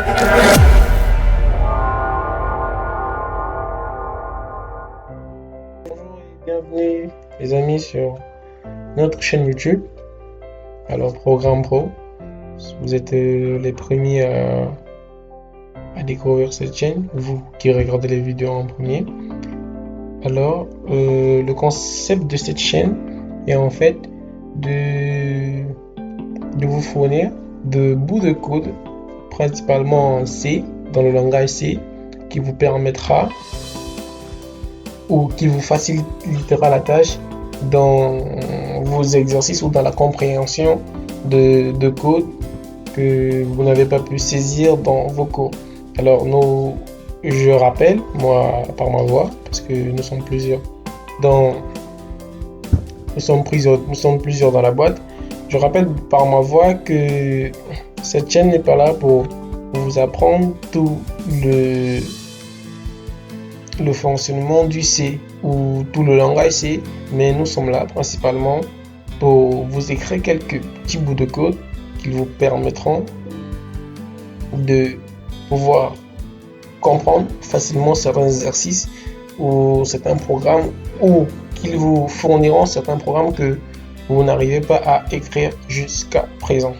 Bonjour et bienvenue les amis sur notre chaîne YouTube. Alors Programme Pro, vous êtes les premiers à découvrir cette chaîne, vous qui regardez les vidéos en premier. Alors le concept de cette chaîne est en fait de vous fournir de bouts de code, principalement en C, dans le langage C, qui vous permettra ou qui vous facilitera la tâche dans vos exercices ou dans la compréhension de code que vous n'avez pas pu saisir dans vos cours. Alors je rappelle, moi par ma voix, parce que nous sommes plusieurs dans la boîte, je rappelle par ma voix que cette chaîne n'est pas là pour vous apprendre tout le fonctionnement du C ou tout le langage C, mais nous sommes là principalement pour vous écrire quelques petits bouts de code qui vous permettront de pouvoir comprendre facilement certains exercices ou certains programmes, ou qu'ils vous fourniront certains programmes que vous n'arrivez pas à écrire jusqu'à présent.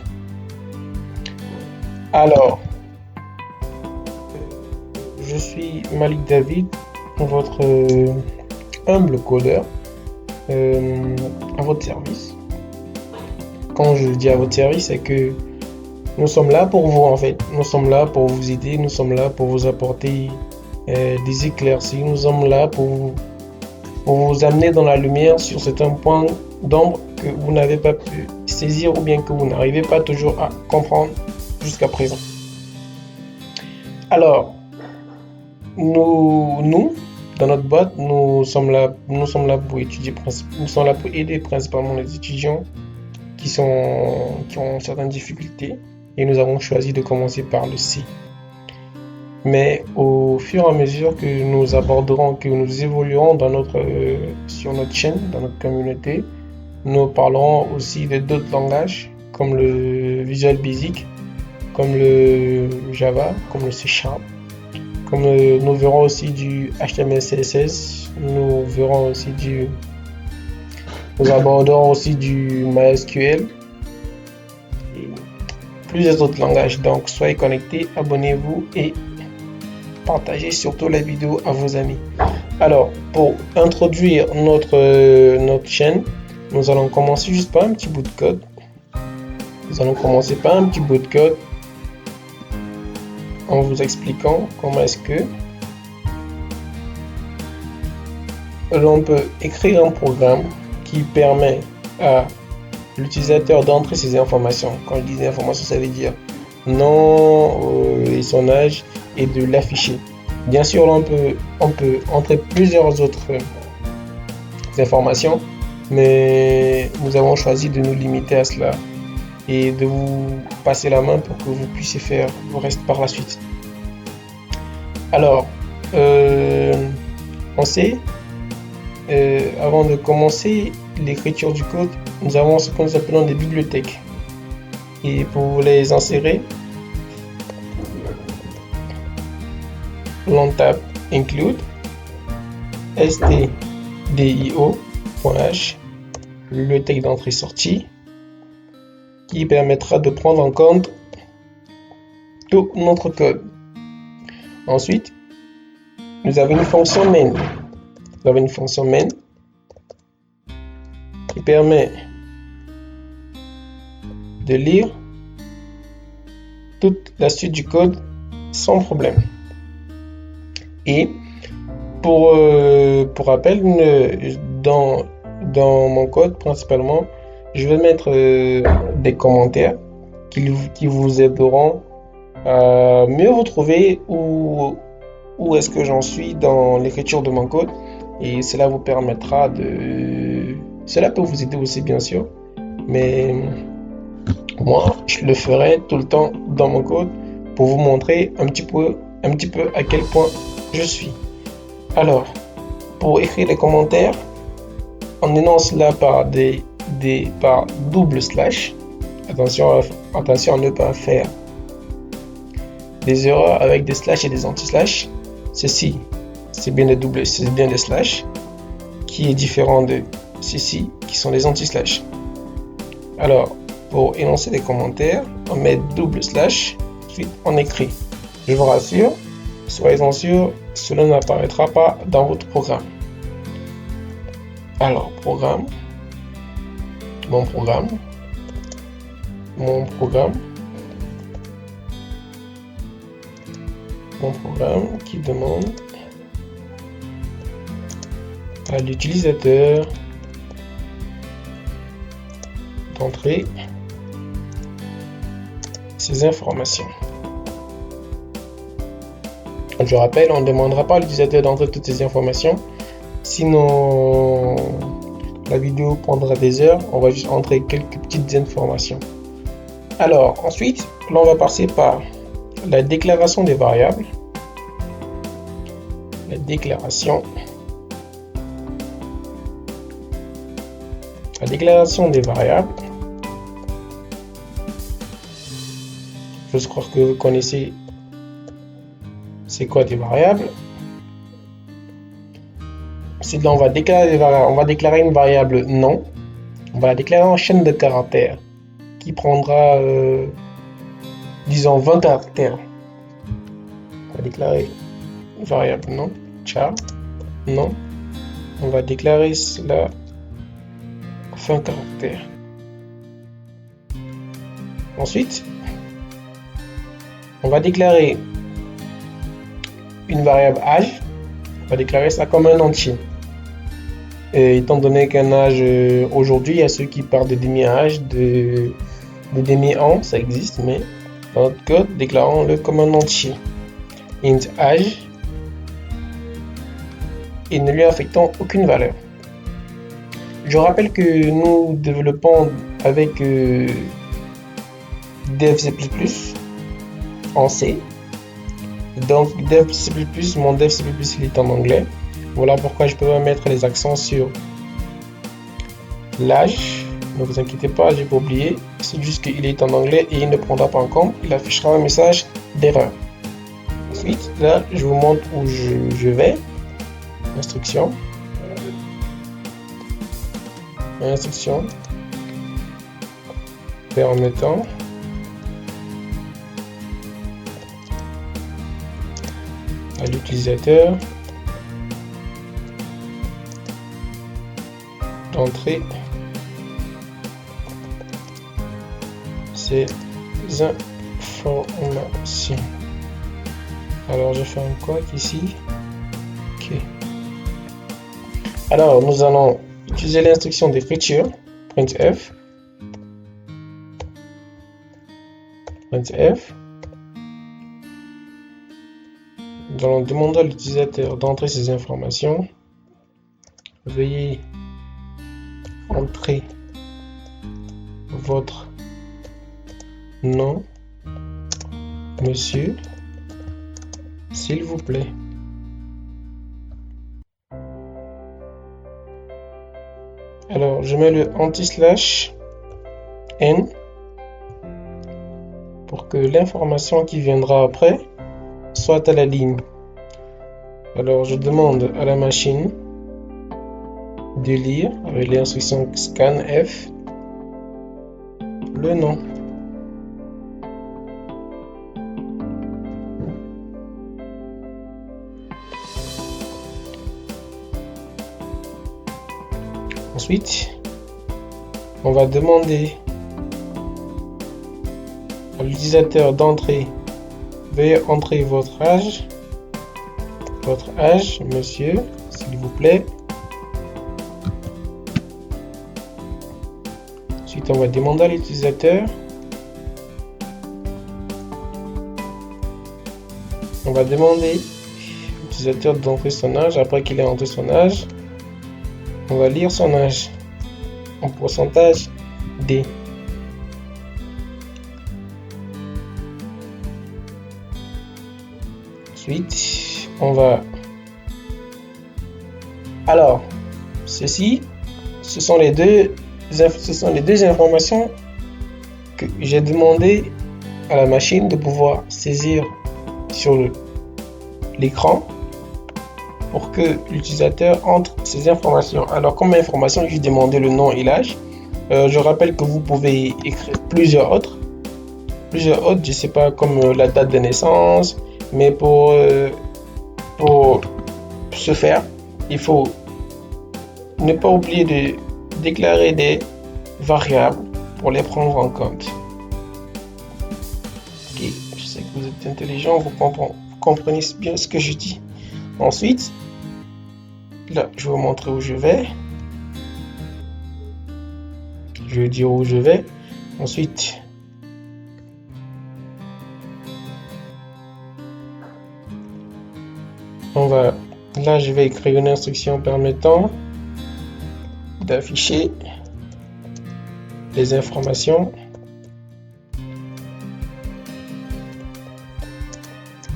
Alors, je suis Malik David, votre humble codeur, à votre service. Quand je dis à votre service, c'est que nous sommes là pour vous en fait. Nous sommes là pour vous aider, nous sommes là pour vous apporter des éclaircies, nous sommes là pour vous amener dans la lumière sur certains points d'ombre que vous n'avez pas pu saisir ou bien que vous n'arrivez pas toujours à comprendre jusqu'à présent. Alors, nous dans notre boîte, nous sommes là pour étudier, nous sommes là pour aider principalement les étudiants qui ont certaines difficultés, et nous avons choisi de commencer par le C. Mais au fur et à mesure que nous aborderons, que nous évoluerons sur notre chaîne, dans notre communauté, nous parlerons aussi de d'autres langages comme le Visual Basic, comme le Java, comme le C#. Nous verrons aussi du HTML, CSS, nous aborderons aussi du MySQL et plusieurs autres langages. Donc soyez connectés, abonnez-vous et partagez surtout la vidéo à vos amis. Alors, pour introduire notre chaîne, nous allons commencer juste par un petit bout de code. En vous expliquant comment est-ce que l'on peut écrire un programme qui permet à l'utilisateur d'entrer ses informations. Quand je dis informations, ça veut dire nom et son âge, et de l'afficher. Bien sûr, on peut entrer plusieurs autres informations, mais nous avons choisi de nous limiter à cela et de vous passer la main pour que vous puissiez faire le reste par la suite. Alors, on sait, avant de commencer l'écriture du code, nous avons ce que nous appelons des bibliothèques. Et pour les insérer, l'on tape include stdio.h, bibliothèque d'entrée-sortie, qui permettra de prendre en compte tout notre code. Ensuite, nous avons une fonction main. Qui permet de lire toute la suite du code sans problème. Et pour rappel, dans mon code principalement, je vais mettre des commentaires qui vous aideront à mieux vous trouver où est-ce que j'en suis dans l'écriture de mon code, et cela vous permettra cela peut vous aider aussi bien sûr, mais moi je le ferai tout le temps dans mon code pour vous montrer un petit peu à quel point je suis. Alors, pour écrire les commentaires, on énonce là par double slash. Attention à ne pas faire des erreurs avec des slash et des anti-slash. Ceci, c'est bien des slash, qui est différent de ceci, qui sont les anti-slash. Alors, pour énoncer les commentaires, on met double slash, ensuite on écrit. Je vous rassure, soyez-en sûrs, cela n'apparaîtra pas dans votre programme. Alors, mon programme qui demande à l'utilisateur d'entrer ces informations. Je rappelle, on ne demandera pas à l'utilisateur d'entrer toutes ces informations, sinon la vidéo prendra des heures. On va juste entrer quelques petites informations. Alors ensuite, là on va passer par la déclaration des variables. La déclaration des variables. Je crois que vous connaissez c'est quoi des variables. C'est là on va déclarer des variables. On va déclarer une variable nom. On va la déclarer en chaîne de caractères qui prendra disons 20 caractères. On va déclarer une variable nom, char, nom. On va déclarer cela 20 caractères. Ensuite, on va déclarer une variable âge. On va déclarer ça comme un entier. Et étant donné qu'un âge, aujourd'hui, il y a ceux qui parlent de demi-âge, de demi-an, ça existe, mais dans notre code, déclarons-le comme un entier. Int âge, et ne lui affectons aucune valeur. Je rappelle que nous développons avec Dev C++ en C. Donc Dev C++, mon Dev C++ il est en anglais. Voilà pourquoi je peux pas mettre les accents sur l'âge. Ne vous inquiétez pas, j'ai pas oublié. C'est juste qu'il est en anglais et il ne prendra pas en compte. Il affichera un message d'erreur. Ensuite, là, je vous montre où je vais. Instruction. Permettant à l'utilisateur d'entrer ces informations. Alors je fais un quote ici. Ok. Alors nous allons utiliser l'instruction d'écriture printf. Nous allons demander à l'utilisateur d'entrer ces informations. Veuillez entrer votre nom, monsieur, s'il vous plaît. Alors, je mets le anti-slash n pour que l'information qui viendra après soit à la ligne. Alors, je demande à la machine de lire avec l'instruction scanf le nom. Ensuite, on va demander à l'utilisateur d'entrer. Veuillez entrer votre âge, monsieur, s'il vous plaît. Ensuite, on va demander à l'utilisateur. On va demander à l'utilisateur d'entrer son âge. Après qu'il ait entré son âge, on va lire son âge en pourcentage D. Ensuite, on va... Alors, ce sont les deux informations que j'ai demandé à la machine de pouvoir saisir sur l'écran pour que l'utilisateur entre ces informations. Alors, comme information, je vais demander le nom et l'âge. Je rappelle que vous pouvez écrire plusieurs autres, je ne sais pas, comme la date de naissance, mais pour ce faire, il faut ne pas oublier de déclarer des variables pour les prendre en compte. Ok, je sais que vous êtes intelligent, vous comprenez bien ce que je dis. Ensuite, là, je vais vous montrer où je vais. Je vais dire où je vais. Ensuite, là, je vais écrire une instruction permettant d'afficher les informations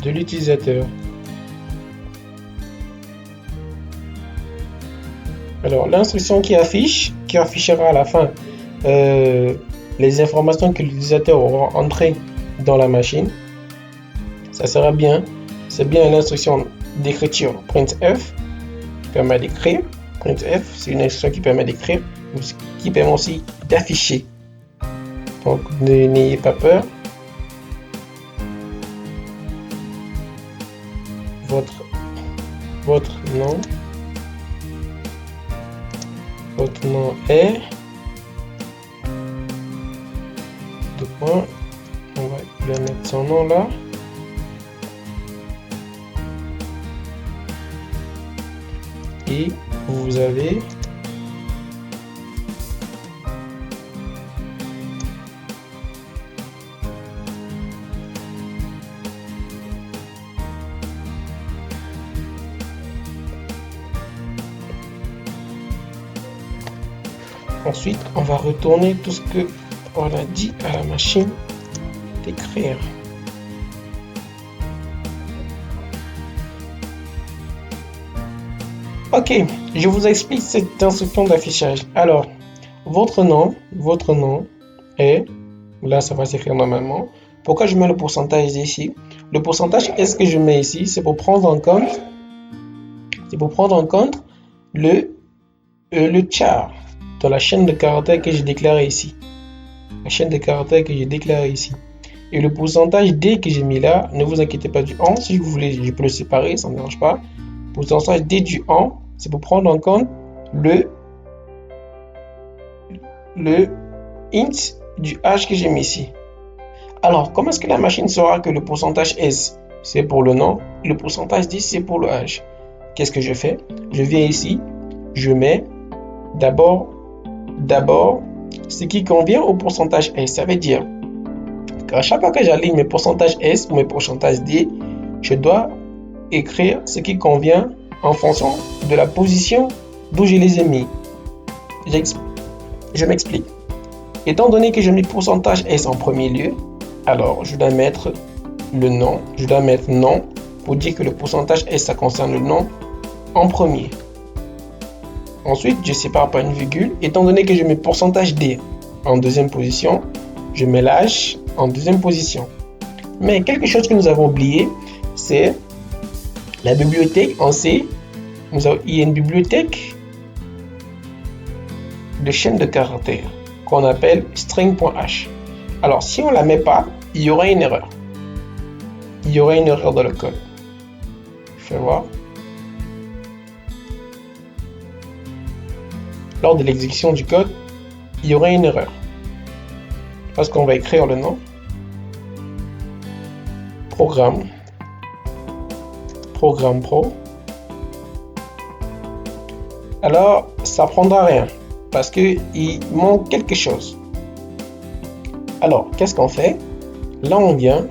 de l'utilisateur. Alors, l'instruction qui affichera à la fin les informations que l'utilisateur aura entrées dans la machine, ça sera bien. C'est bien l'instruction d'écriture printf qui permet d'écrire. Printf, c'est une instruction qui permet d'écrire, qui permet aussi d'afficher. Donc, n'ayez pas peur. Votre nom est deux points. On va bien mettre son nom là. Et vous avez ensuite, on va retourner tout ce que on a dit à la machine d'écrire. Ok, je vous explique cette instruction d'affichage. Alors, votre nom est, là ça va s'écrire normalement. Pourquoi je mets le pourcentage ici? Le pourcentage est ce que je mets ici, c'est pour prendre en compte, le char dans la chaîne de caractères que j'ai déclaré ici. Et le pourcentage D que j'ai mis là, ne vous inquiétez pas du 1, si vous voulez, je peux le séparer, ça ne me dérange pas. Le pourcentage D du 1, c'est pour prendre en compte le int du H que j'ai mis ici. Alors, comment est-ce que la machine saura que le pourcentage S, c'est pour le nom, et le pourcentage D, c'est pour le H? Qu'est-ce que je fais? Je viens ici, je mets d'abord ce qui convient au pourcentage S. Ça veut dire qu'à chaque fois que j'aligne mes pourcentages S ou mes pourcentages D, je dois écrire ce qui convient en fonction de la position d'où je les ai mis. Je m'explique. Étant donné que je mets pourcentage S en premier lieu, alors je dois mettre le nom, nom pour dire que le pourcentage S, ça concerne le nom en premier. Ensuite, je sépare par une virgule. Étant donné que je mets pourcentage D en deuxième position, je mets l'âge en deuxième position. Mais quelque chose que nous avons oublié, c'est la bibliothèque en C. Il y a une bibliothèque de chaîne de caractères qu'on appelle string.h. Alors, si on ne la met pas, il y aura une erreur. Il y aura une erreur dans le code. Je vais voir. Lors de l'exécution du code, il y aura une erreur. Parce qu'on va écrire le nom. Programme Pro. Alors, ça prendra rien. Parce qu'il manque quelque chose. Alors, qu'est-ce qu'on fait? Là, on vient,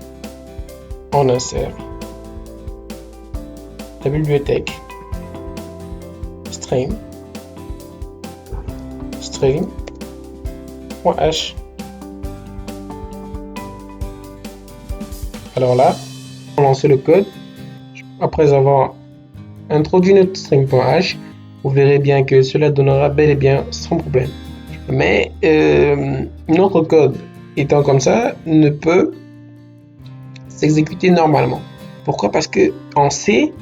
on insère la bibliothèque string.h. Alors là, on lance le code. Après avoir introduit notre string.h, vous verrez bien que cela donnera bel et bien sans problème. Mais notre code étant comme ça, ne peut s'exécuter normalement. Pourquoi? Parce que en C,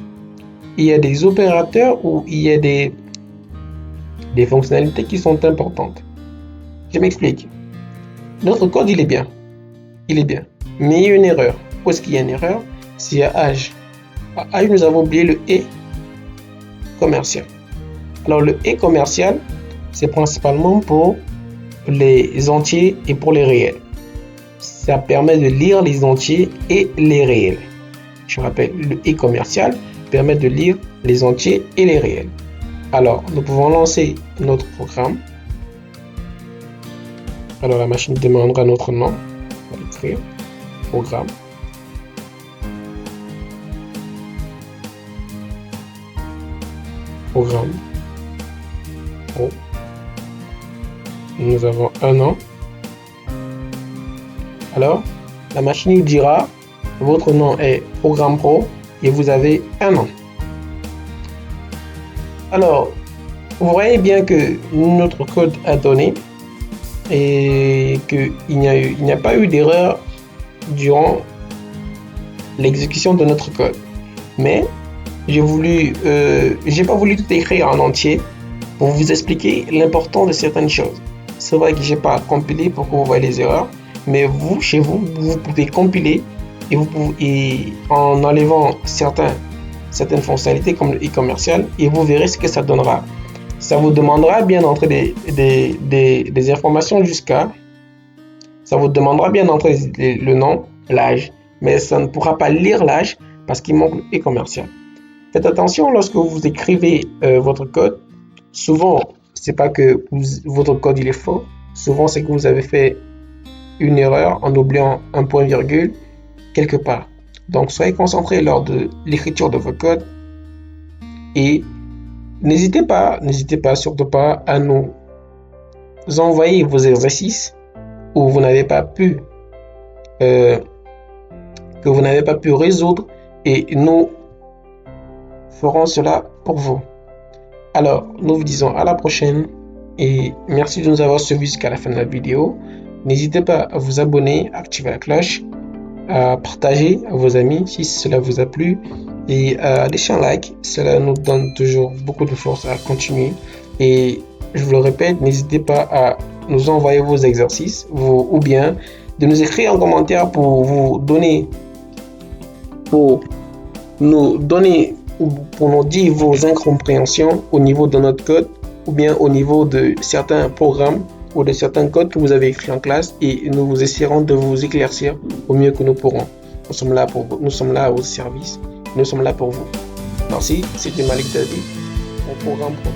il y a des opérateurs ou il y a des fonctionnalités qui sont importantes. Je m'explique. Notre code, il est bien. Il est bien. Mais il y a une erreur. Où est-ce qu'il y a une erreur? C'est à âge. À âge, nous avons oublié le et commercial. Alors, le et commercial, c'est principalement pour les entiers et pour les réels. Ça permet de lire les entiers et les réels. Je rappelle, le et commercial permet de lire les entiers et les réels. Alors, nous pouvons lancer notre programme. Alors, la machine demandera notre nom. On va l'écrire. Programme. Programme. Pro. Nous avons un nom. Alors, la machine nous dira votre nom est Programme Pro et vous avez un an. Alors, vous voyez bien que notre code a donné et qu'il n'y a pas eu d'erreur durant l'exécution de notre code. Mais j'ai pas voulu tout écrire en entier pour vous expliquer l'importance de certaines choses. C'est vrai que j'ai pas compilé pour que vous voyez les erreurs, mais vous, chez vous, vous pouvez compiler et en enlevant certaines fonctionnalités comme le e-commercial et vous verrez ce que ça donnera. Ça vous demandera bien d'entrer des informations ça vous demandera bien d'entrer le nom, l'âge, mais ça ne pourra pas lire l'âge parce qu'il manque le e-commercial. Faites attention lorsque vous écrivez votre code. Souvent, c'est pas que votre code il est faux. Souvent, c'est que vous avez fait une erreur en oubliant un point virgule quelque part. Donc, soyez concentrés lors de l'écriture de vos codes et n'hésitez pas, surtout pas à nous envoyer vos exercices où vous n'avez pas pu résoudre et nous ferons cela pour vous. Alors, nous vous disons à la prochaine et merci de nous avoir suivis jusqu'à la fin de la vidéo. N'hésitez pas à vous abonner, à activer la cloche, à partager à vos amis si cela vous a plu et à laisser un like. Cela nous donne toujours beaucoup de force à continuer. Et je vous le répète, n'hésitez pas à nous envoyer vos exercices ou bien de nous écrire en commentaire pour nous dire vos incompréhensions au niveau de notre code ou bien au niveau de certains programmes ou de certains codes que vous avez écrits en classe et nous essaierons de vous éclaircir au mieux que nous pourrons. Nous sommes là pour vous, nous sommes là au service, nous sommes là pour vous. Merci, c'était Malik David, au programme Pro.